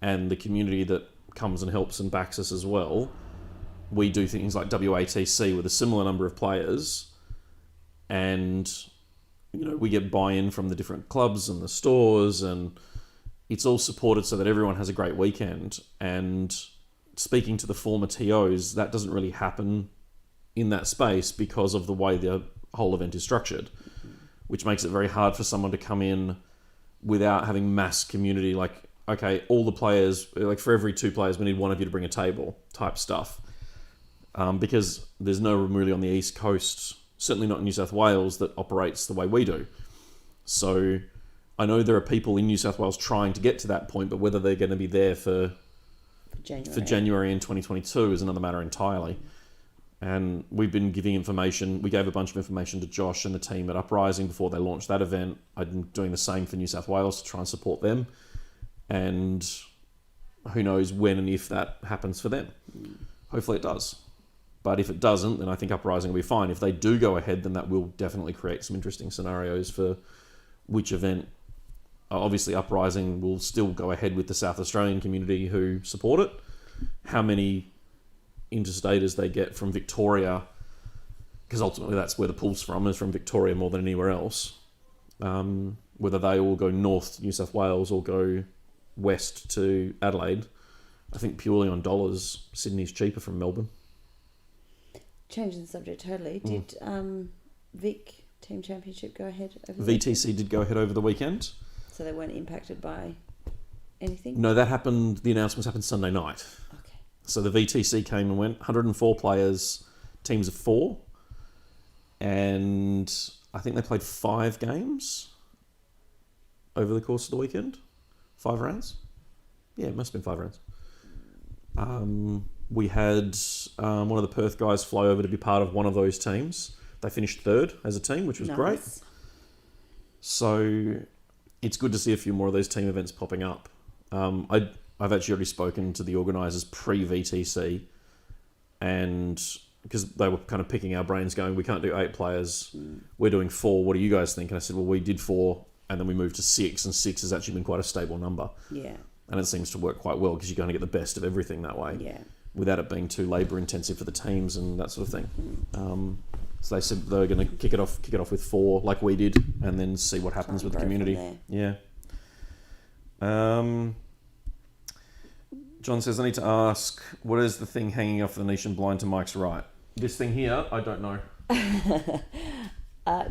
and the community that comes and helps and backs us as well, we do things like WATC with a similar number of players, and we get buy-in from the different clubs and the stores, and it's all supported so that everyone has a great weekend. And speaking to the former TOs, that doesn't really happen in that space because of the way the whole event is structured, which makes it very hard for someone to come in without having mass community, like, okay, all the players, like for every 2 players, we need one of you to bring a table type stuff. Because there's no room really on the East Coast, certainly not in New South Wales, that operates the way we do. So I know there are people in New South Wales trying to get to that point, but whether they're going to be there for January in 2022 is another matter entirely. And we've been giving information. We gave a bunch of information to Josh and the team at Uprising before they launched that event. I've been doing the same for New South Wales to try and support them. And who knows when and if that happens for them. Hopefully it does. But if it doesn't, then I think Uprising will be fine. If they do go ahead, then that will definitely create some interesting scenarios for which event. Obviously, Uprising will still go ahead with the South Australian community who support it. How many interstaters they get from Victoria, because ultimately that's where the pool's from, is from Victoria more than anywhere else. Whether they all go north to New South Wales or go west to Adelaide, I think purely on dollars, Sydney's cheaper from Melbourne. Changing the subject totally. Did Vic Team Championship go ahead over the VTC weekend? Did go ahead over the weekend. So they weren't impacted by anything? No, that happened, the announcements happened Sunday night. Okay. So the VTC came and went, 104 players, teams of 4. And I think they played 5 games over the course of the weekend. 5 rounds? Yeah, it must have been 5 rounds. We had one of the Perth guys fly over to be part of one of those teams. They finished 3rd as a team, which was great. So it's good to see a few more of those team events popping up. I've actually already spoken to the organisers pre-VTC, and because they were kind of picking our brains going, we can't do 8 players, we're doing 4, what do you guys think? And I said, well, we did 4, and then we moved to 6, and 6 has actually been quite a stable number. Yeah. And it seems to work quite well because you're going to get the best of everything that way. Yeah. Without it being too labour intensive for the teams and that sort of thing. So they said they were going to kick it off with 4 like we did, and then see what happens with the community. Yeah. John says, I need to ask, what is the thing hanging off the Venetian blind to Mike's right? This thing here, I don't know.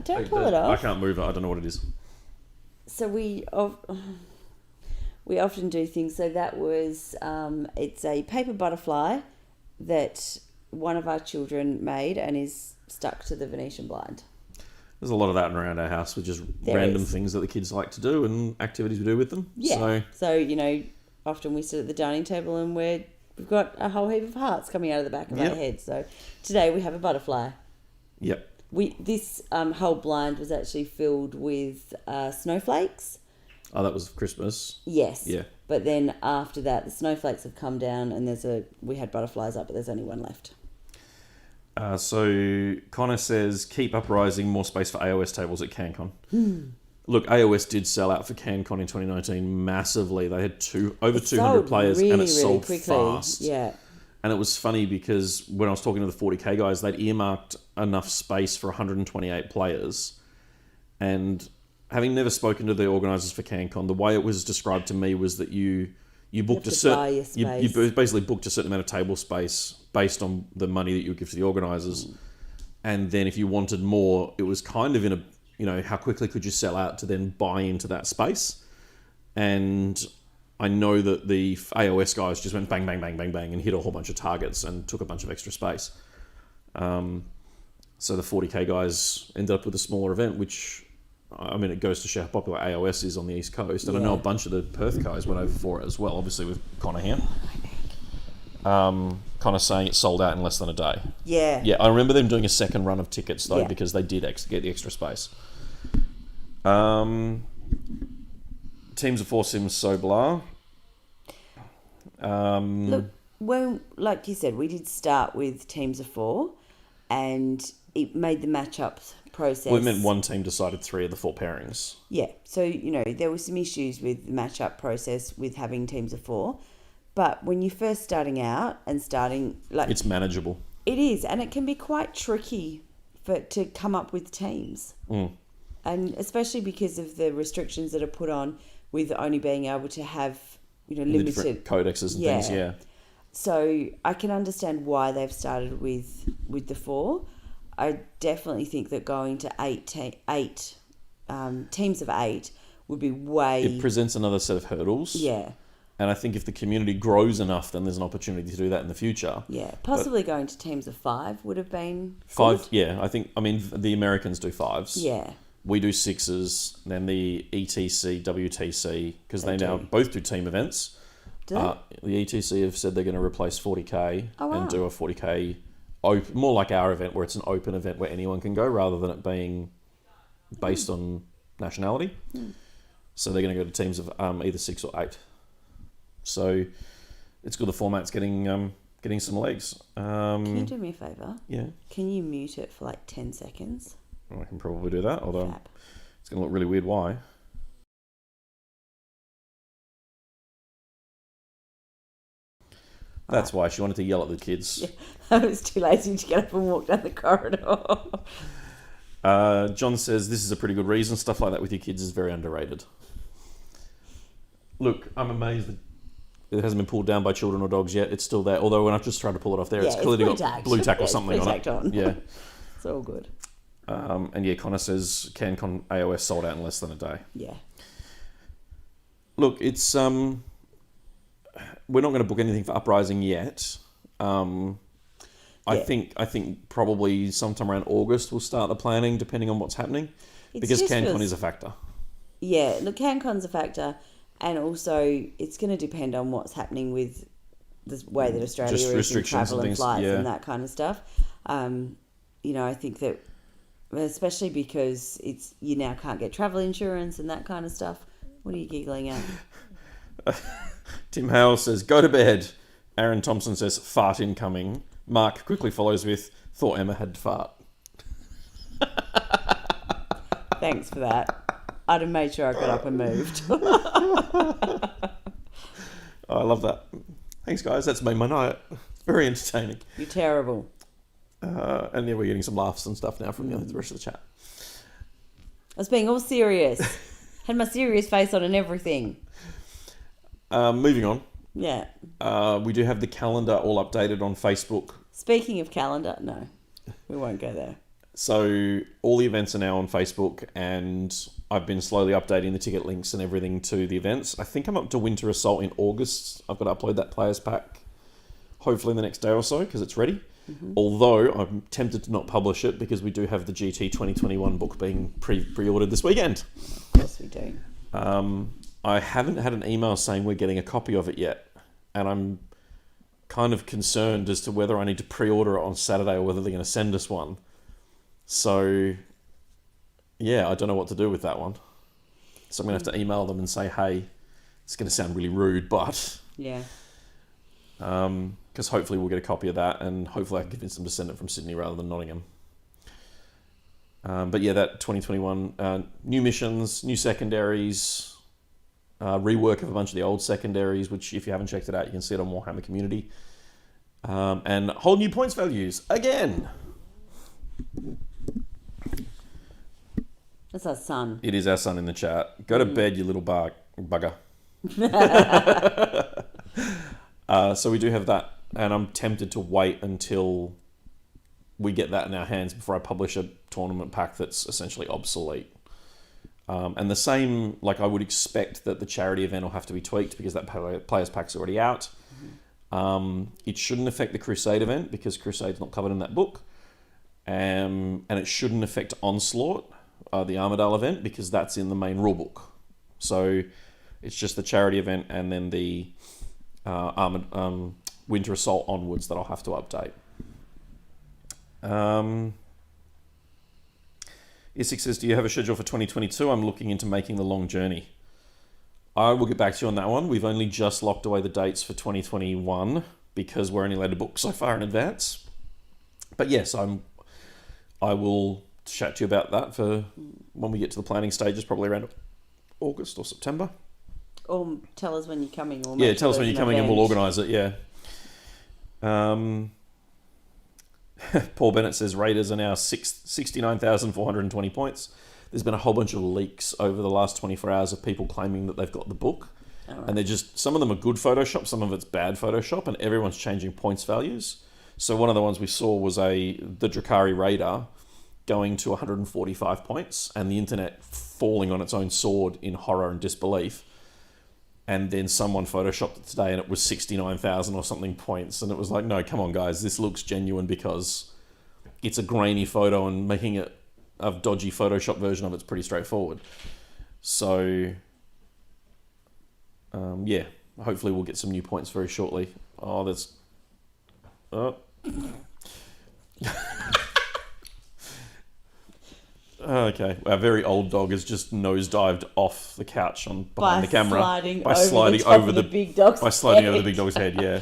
Don't pull it off. I can't move it. I don't know what it is. So we often do things. So that was, it's a paper butterfly that one of our children made and is stuck to the Venetian blind. There's a lot of that around our house with just random things that the kids like to do and activities we do with them. Yeah. So often we sit at the dining table and we've got a whole heap of hearts coming out of the back of our heads. So today we have a butterfly. Yep. This whole blind was actually filled with snowflakes. Oh, that was Christmas. Yes. Yeah. But then after that, the snowflakes have come down, and we had butterflies up, but there's only one left. So Connor says, keep Uprising, more space for AOS tables at CanCon. Look, AOS did sell out for CanCon in 2019 massively. They had over 200 players, and it sold quickly. Fast. Yeah. And it was funny because when I was talking to the 40k guys, they'd earmarked enough space for 128 players. And having never spoken to the organisers for CanCon, the way it was described to me was that you you booked have to buy your you space. basically booked a certain amount of table space based on the money that you would give to the organisers. And then if you wanted more, it was kind of in a, you know, how quickly could you sell out to then buy into that space? And I know that the AOS guys just went bang, bang, bang, bang, bang and hit a whole bunch of targets and took a bunch of extra space. So the 40k guys ended up with a smaller event, which, I mean, it goes to show how popular AOS is on the East Coast. And I know a bunch of the Perth guys went over for it as well, obviously with Connor here. Connor saying it sold out in less than a day. Yeah. Yeah, I remember them doing a second run of tickets, though, Yeah. because they did get the extra space. Teams of 4 Sims so blah. Look, when, like you said, we did start with teams of 4, and it made the matchups process. Well, it meant one team decided 3 of the 4 pairings. Yeah, so, you know, there were some issues with the matchup process with having teams of 4. But when you're first starting out and starting, like... It's manageable. It is, and it can be quite tricky to come up with teams. And especially because of the restrictions that are put on with only being able to have, you know, The limited... different codexes and things, yeah. So I can understand why they've started with the 4. I definitely think that going to teams of 8 would be way... It presents another set of hurdles. Yeah. And I think if the community grows enough, then there's an opportunity to do that in the future. Yeah, possibly going to teams of 5 would have been 5, good. yeah. I mean, the Americans do 5s. Yeah. We do 6s. Then the ETC, WTC, because they now do. both do team events. Do they? The ETC have said they're going to replace 40k Oh, wow. and do a 40k open, more like our event, where it's an open event where anyone can go, rather than it being based on nationality. So they're going to go to teams of either 6 or 8. So it's good. The format's getting some legs. Can you do me a favour? Yeah, Can you mute it for like 10 seconds? I can probably do that. Although Fab. it's going to look really weird. Why? That's why she wanted to yell at the kids. Yeah. I was too lazy to get up and walk down the corridor. John says this is a pretty good reason. Stuff like that with your kids is very underrated. Look, I'm amazed that it hasn't been pulled down by children or dogs yet. It's still there. Although when I've just tried to pull it off there, it's clearly got blue tack or something on it. Yeah. It's all good. And yeah, Connor says CanCon AOS sold out in less than a day. Yeah. Look, it's we're not going to book anything for Uprising yet. I think probably sometime around August we'll start the planning, depending on what's happening, because CanCon is a factor. Yeah, look, CanCon's a factor, and also it's going to depend on what's happening with the way that Australia is in travel and flights and that kind of stuff. You know, I think that, especially because you now can't get travel insurance and that kind of stuff. What are you giggling at? Tim Howell says, go to bed. Aaron Thompson says, fart incoming. Mark quickly follows with, thought Emma had to fart. Thanks for that. I'd have made sure I got up and moved. Oh, I love that. Thanks, guys. That's made my night. It's very entertaining. You're terrible. And yeah, we're getting some laughs and stuff now from the rest of the chat. I was being all serious. Had my serious face on and everything. Moving on. Yeah. We do have the calendar all updated on Facebook. Speaking of calendar, no, we won't go there. So all the events are now on Facebook, and I've been slowly updating the ticket links and everything to the events. I think I'm up to Winter Assault in August. I've got to upload that players pack hopefully in the next day or so because it's ready. Mm-hmm. Although I'm tempted to not publish it because we do have the GT 2021 book being pre-ordered this weekend. Of course we do. I haven't had an email saying we're getting a copy of it yet, and I'm kind of concerned as to whether I need to pre-order it on Saturday or whether they're going to send us one. So, yeah, I don't know what to do with that one. So I'm going to have to email them and say, hey, it's going to sound really rude, but... Yeah. Because hopefully we'll get a copy of that, and hopefully I can convince them to send it from Sydney rather than Nottingham. But yeah, that 2021, new missions, new secondaries, rework of a bunch of the old secondaries, which if you haven't checked it out, you can see it on Warhammer Community. And whole new points values, again! That's our son. It is our son in the chat. Go to bed, you little bugger. So we do have that, and I'm tempted to wait until we get that in our hands before I publish a tournament pack that's essentially obsolete. And the same, like I would expect that the charity event will have to be tweaked because that players pack's already out. It shouldn't affect the Crusade event because Crusade's not covered in that book. And it shouldn't affect Onslaught, the Armidale event, because that's in the main rulebook. So it's just the charity event and then the Winter Assault onwards that I'll have to update. Isik says, do you have a schedule for 2022? I'm looking into making the long journey. I will get back to you on that one. We've only just locked away the dates for 2021 because we're only allowed to book so far in advance. But yes, I will chat to you about that for when we get to the planning stages, probably around August or September. Or tell us when you're coming. Or yeah, tell us when you're coming and we'll organise it, yeah. Paul Bennett says Raiders are now 69,420 points. There's been a whole bunch of leaks over the last 24 hours of people claiming that they've got the book. Right. And they're just, some of them are good Photoshop, some of it's bad Photoshop, and everyone's changing points values. So one of the ones we saw was the Drakari Raider going to 145 points and the internet falling on its own sword in horror and disbelief. And then someone photoshopped it today and it was 69,000 or something points. And it was like, no, come on, guys. This looks genuine because it's a grainy photo and making it a dodgy Photoshop version of it's pretty straightforward. So, yeah, hopefully we'll get some new points very shortly. Oh, there's... Oh. Okay, our very old dog has just nosedived off the couch behind the camera by sliding over the big dog's head. Yeah,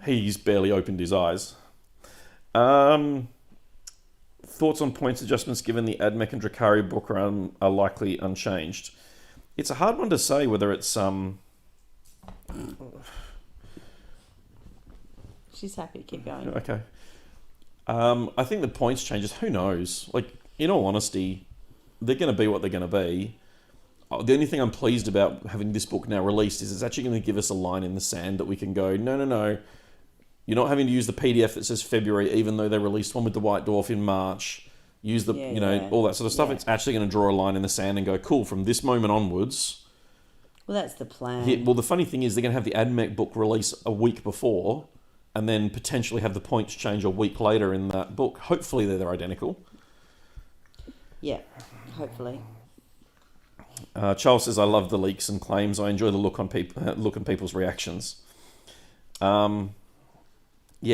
he's barely opened his eyes. Thoughts on points adjustments given the Admech and Drakari book are likely unchanged. It's a hard one to say whether it's She's happy to keep going. Okay. I think the points changes. Who knows? Like, in all honesty, they're going to be what they're going to be. The only thing I'm pleased about having this book now released is it's actually going to give us a line in the sand that we can go, no. You're not having to use the PDF that says February, even though they released one with the White Dwarf in March. Use the, all that sort of stuff. Yeah. It's actually going to draw a line in the sand and go, cool, from this moment onwards. Well, that's the plan. Yeah, well, the funny thing is they're going to have the Admech book release a week before and then potentially have the points change a week later in that book. Hopefully they're identical. Yeah, hopefully. Charles says, I love the leaks and claims. I enjoy the look on people's reactions. Yeah,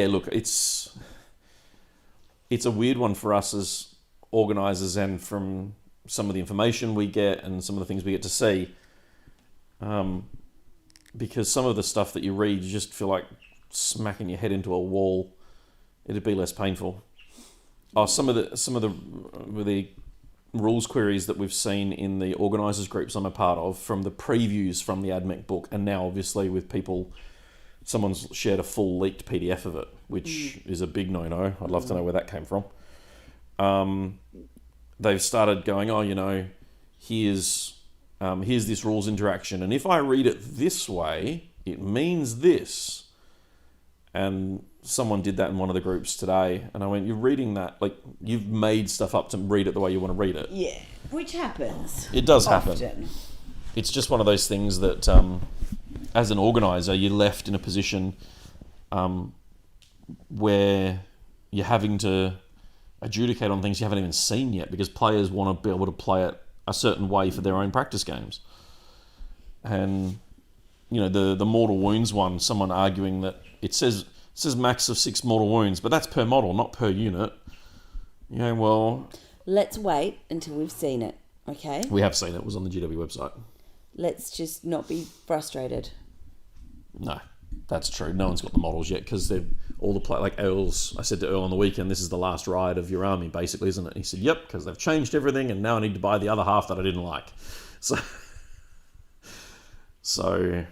look, it's a weird one for us as organisers and from some of the information we get and some of the things we get to see. Because some of the stuff that you read, you just feel like smacking your head into a wall. It'd be less painful. Some of the rules queries that we've seen in the organisers groups I'm a part of from the previews from the Admech book, and now obviously with people, someone's shared a full leaked PDF of it, which is a big no-no. I'd love to know where that came from. They've started going, here's this rules interaction, and if I read it this way, it means this. And someone did that in one of the groups today, and I went, you're reading that, like, you've made stuff up to read it the way you want to read it. Yeah, which happens. It does often. Happen. It's just one of those things that, as an organiser, you're left in a position where you're having to adjudicate on things you haven't even seen yet, because players want to be able to play it a certain way for their own practice games. And, the Mortal Wounds one, someone arguing that it says max of 6 mortal wounds, but that's per model, not per unit. Well... Let's wait until we've seen it, okay? We have seen it. It was on the GW website. Let's just not be frustrated. No, that's true. No one's got the models yet, because they're all the like Earl's. I said to Earl on the weekend, this is the last ride of your army, basically, isn't it? And he said, yep, because they've changed everything, and now I need to buy the other half that I didn't like. So...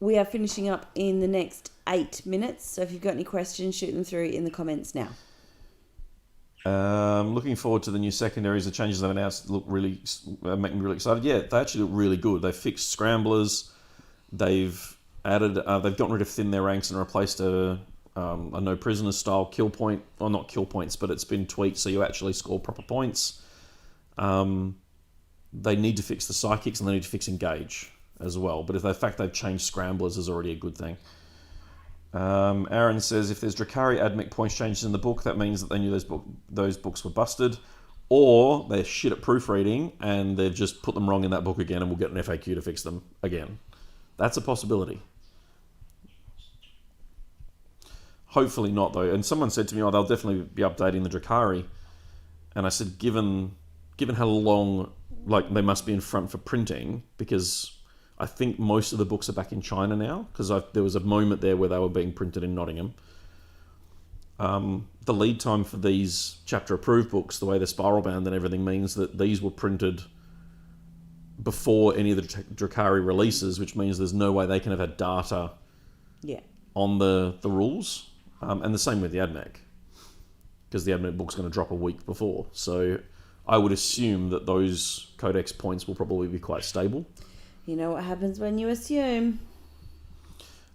We are finishing up in the next 8 minutes, so if you've got any questions, shoot them through in the comments now. Looking forward to the new secondaries. The changes they've announced look really make me really excited. Yeah, they actually look really good. They've fixed scramblers. They've added. They've gotten rid of thin their ranks and replaced a no prisoners style kill point. Well, not kill points, but it's been tweaked so you actually score proper points. They need to fix the psychics and they need to fix engage as well. But if the fact they've changed scramblers is already a good thing. Aaron says if there's Drukhari Admech points changes in the book, that means that they knew those books were busted, or they're shit at proofreading and they've just put them wrong in that book again, and we'll get an FAQ to fix them again. That's a possibility. Hopefully not, though. And someone said to me, "Oh, they'll definitely be updating the Drukhari," and I said, given how long they must be in front for printing, because I think most of the books are back in China now, because there was a moment there where they were being printed in Nottingham. The lead time for these chapter-approved books, the way they're spiral-bound and everything, means that these were printed before any of the Drukhari releases, which means there's no way they can have had data on the rules. And the same with the Admech, because the Admech book's going to drop a week before. So I would assume that those codex points will probably be quite stable. You know what happens when you assume.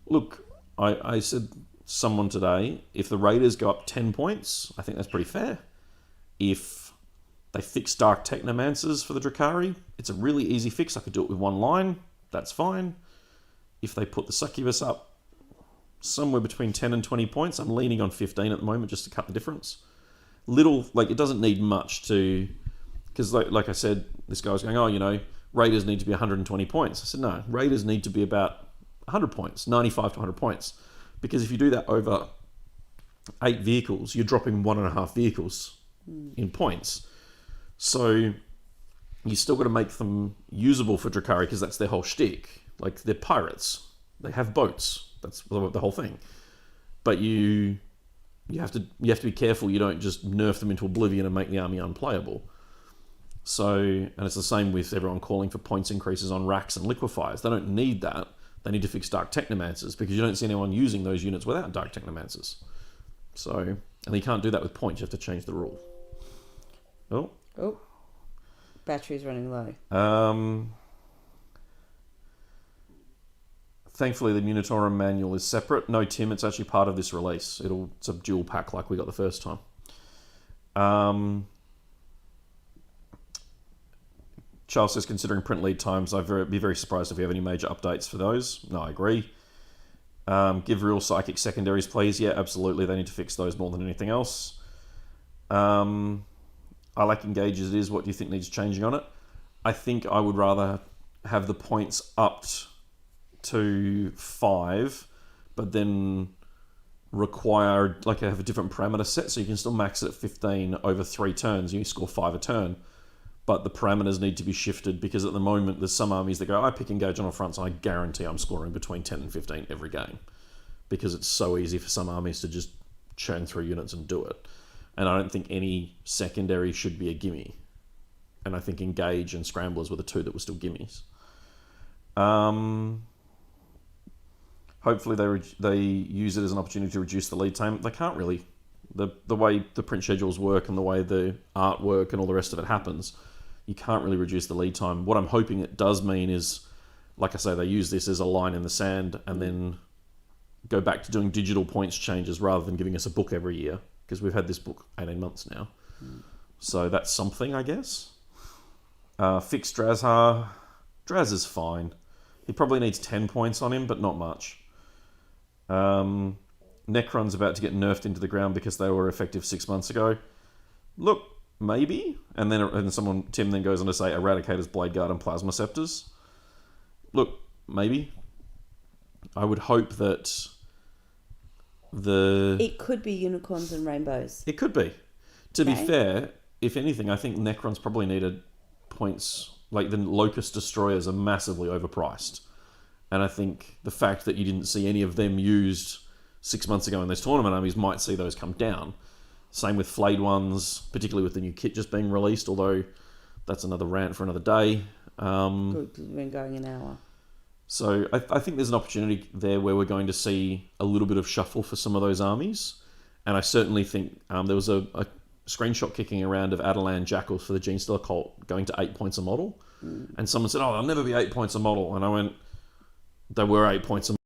Look, I said someone today, if the Raiders go up 10 points, I think that's pretty fair. If they fix Dark Technomancers for the Drukhari, it's a really easy fix. I could do it with one line. That's fine. If they put the Succubus up somewhere between 10 and 20 points, I'm leaning on 15 at the moment just to cut the difference. It doesn't need much to... Because like I said, this guy was going, Raiders need to be 120 points. I said, no, Raiders need to be about 100 points, 95 to 100 points. Because if you do that over 8 vehicles, you're dropping 1.5 vehicles in points. So you still got to make them usable for Drukhari, because that's their whole shtick. Like, they're pirates. They have boats. That's the whole thing. But you have to be careful you don't just nerf them into oblivion and make the army unplayable. So, and it's the same with everyone calling for points increases on racks and liquefiers. They don't need that. They need to fix Dark Technomancers, because you don't see anyone using those units without Dark Technomancers. So, and you can't do that with points. You have to change the rule. Oh. Battery's running low. Thankfully, the Munitorum manual is separate. No, Tim, it's actually part of this release. It's a dual pack like we got the first time. Charles says, considering print lead times, I'd be very surprised if we have any major updates for those. No, I agree. Give real psychic secondaries, please. Yeah, absolutely. They need to fix those more than anything else. I like Engage as it is. What do you think needs changing on it? I think I would rather have the points upped to 5, but then require, have a different parameter set, so you can still max it at 15 over 3 turns. You score 5 a turn. But the parameters need to be shifted, because at the moment there's some armies that go, I pick Engage on all fronts, and I guarantee I'm scoring between 10 and 15 every game, because it's so easy for some armies to just churn through units and do it. And I don't think any secondary should be a gimme. And I think Engage and Scramblers were the 2 that were still gimmies. Hopefully they use it as an opportunity to reduce the lead time. They can't really. The way the print schedules work and the way the artwork and all the rest of it happens, you can't really reduce the lead time. What I'm hoping it does mean is, like I say, they use this as a line in the sand and then go back to doing digital points changes rather than giving us a book every year, because we've had this book 18 months now. So that's something, I guess. Fix Drazhar. Draz is fine. He probably needs 10 points on him, but not much. Necron's about to get nerfed into the ground because they were effective 6 months ago. Look, maybe. And Tim then goes on to say Eradicators, Blade Guard, and Plasma Scepters. Look, maybe. I would hope that It could be unicorns and rainbows. It could be. To be fair, if anything, I think Necrons probably needed points. Like, the Locust Destroyers are massively overpriced. And I think the fact that you didn't see any of them used 6 months ago in those tournament armies might see those come down. Same with Flayed Ones, particularly with the new kit just being released, although that's another rant for another day. Good, we've been going an hour. So I think there's an opportunity there where we're going to see a little bit of shuffle for some of those armies. And I certainly think there was a screenshot kicking around of Adelan Jackals for the Genestealer cult going to 8 points a model. And someone said, oh, they'll never be 8 points a model. And I went, they were 8 points a